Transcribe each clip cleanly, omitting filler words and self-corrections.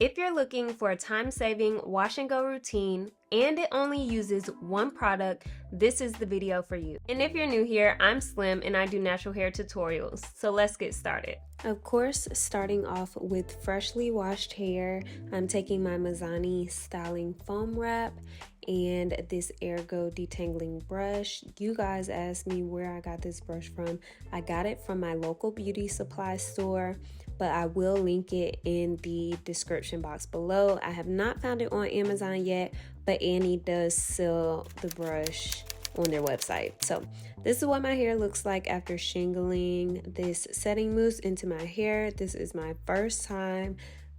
If you're looking for a time-saving wash and go routine and it only uses one product, this is the video for you. And if you're new here, I'm Slim and I do natural hair tutorials. So let's get started. Of course, starting off with freshly washed hair, I'm taking my Mizani styling foam wrap and this Ergo detangling brush. You guys asked me where I got this brush from. I got it from my local beauty supply store, but I will link it in the description box below. I have not found it on Amazon yet, but Annie does sell the brush on their website. So this is what my hair looks like after shingling this setting mousse into my hair. This is my first time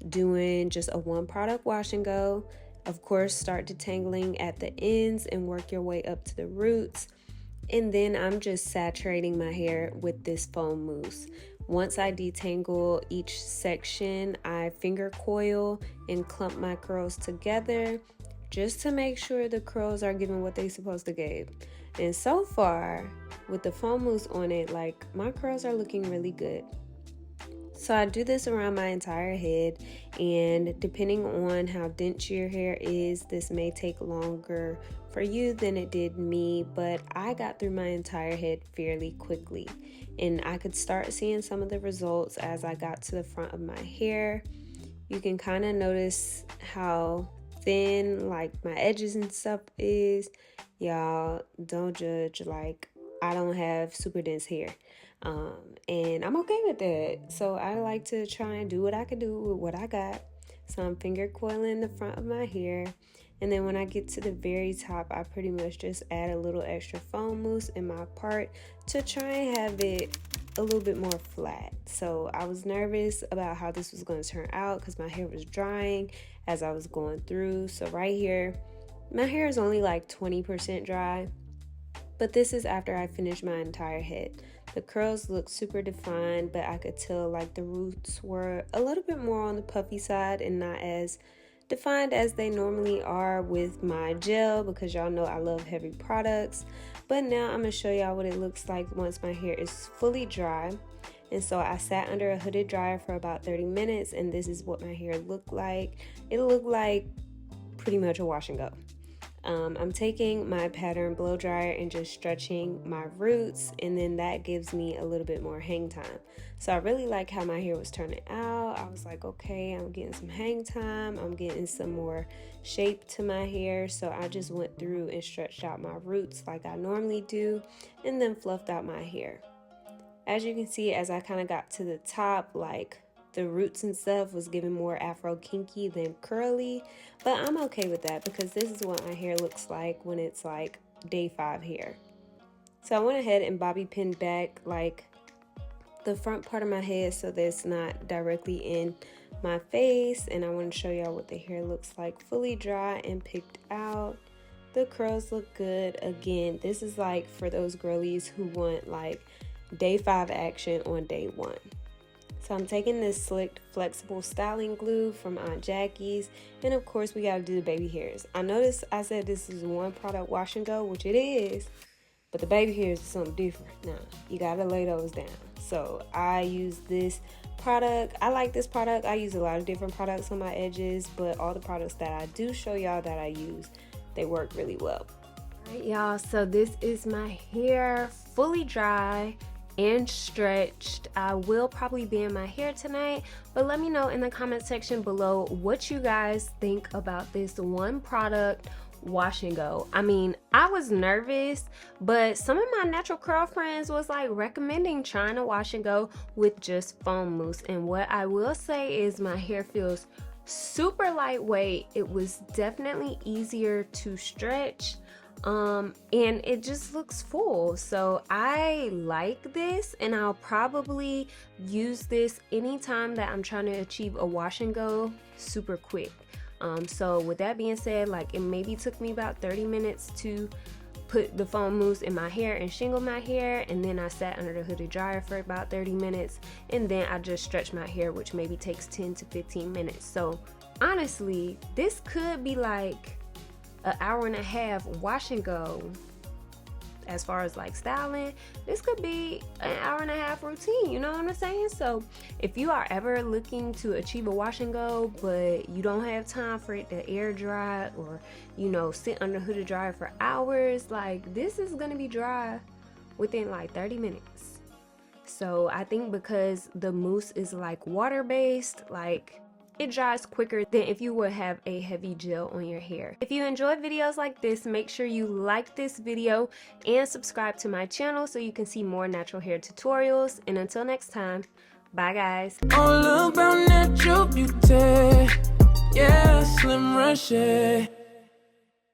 doing just a one product wash and go. Of course, start detangling at the ends and work your way up to the roots. And then I'm just saturating my hair with this foam mousse. Once I detangle each section, I finger coil and clump my curls together just to make sure the curls are giving what they're supposed to give. And so far, with the foam mousse on it, like, my curls are looking really good. So I do this around my entire head, and depending on how dense your hair is, this may take longer for you than it did me, but I got through my entire head fairly quickly, and I could start seeing some of the results as I got to the front of my hair. You can kind of notice how thin like my edges and stuff is. Y'all don't judge, like, I don't have super dense hair. And I'm okay with that. So I like to try and do what I can do with what I got. So I'm finger coiling the front of my hair. And then when I get to the very top, I pretty much just add a little extra foam mousse in my part to try and have it a little bit more flat. So I was nervous about how this was going to turn out because my hair was drying as I was going through. So right here, my hair is only like 20% dry. But this is after I finished my entire head. The curls look super defined, but I could tell like the roots were a little bit more on the puffy side and not as defined as they normally are with my gel, because y'all know I love heavy products. But now I'm gonna show y'all what it looks like once my hair is fully dry. And so I sat under a hooded dryer for about 30 minutes, and this is what my hair looked like. It looked like pretty much a wash and go. I'm taking my pattern blow dryer and just stretching my roots, and then that gives me a little bit more hang time. So I really like how my hair was turning out. I was like, okay, I'm getting some hang time, I'm getting some more shape to my hair. So I just went through and stretched out my roots like I normally do, and then fluffed out my hair. As you can see, as I kind of got to the top, like, the roots and stuff was giving more afro kinky than curly, but I'm okay with that because this is what my hair looks like when it's like day 5 hair. So I went ahead and bobby pinned back like the front part of my head so that it's not directly in my face, and I want to show y'all what the hair looks like fully dry and picked out. The curls look good. Again, this is like for those girlies who want like day 5 action on day 1. So I'm taking this slicked flexible styling glue from Aunt Jackie's, and of course we gotta do the baby hairs. I noticed I said this is one product wash and go, which it is, but the baby hairs is something different. Now you gotta lay those down. So I use this product. I like this product. I use a lot of different products on my edges, but all the products that I do show y'all that I use, they work really well. All right, y'all, so this is my hair fully dry and stretched. I will probably be in my hair tonight, but let me know in the comment section below what you guys think about this one product wash and go. I mean, I was nervous, but some of my natural curl friends was like recommending trying to wash and go with just foam mousse, and what I will say is my hair feels super lightweight. It was definitely easier to stretch, and it just looks full. So I like this, and I'll probably use this anytime that I'm trying to achieve a wash and go super quick. So with that being said, like, it maybe took me about 30 minutes to put the foam mousse in my hair and shingle my hair, and then I sat under the hooded dryer for about 30 minutes, and then I just stretched my hair, which maybe takes 10 to 15 minutes. So honestly, this could be like an hour and a half wash and go as far as like styling, this could be an hour and a half routine, you know what I'm saying? So if you are ever looking to achieve a wash and go, but you don't have time for it to air dry or, you know, sit under the hooded dryer for hours, like this is gonna be dry within like 30 minutes. So I think because the mousse is like water based, like it dries quicker than if you would have a heavy gel on your hair. If you enjoy videos like this, make sure you like this video and subscribe to my channel so you can see more natural hair tutorials. And until next time, bye guys. All about natural beauty, yeah, Slim Reshae.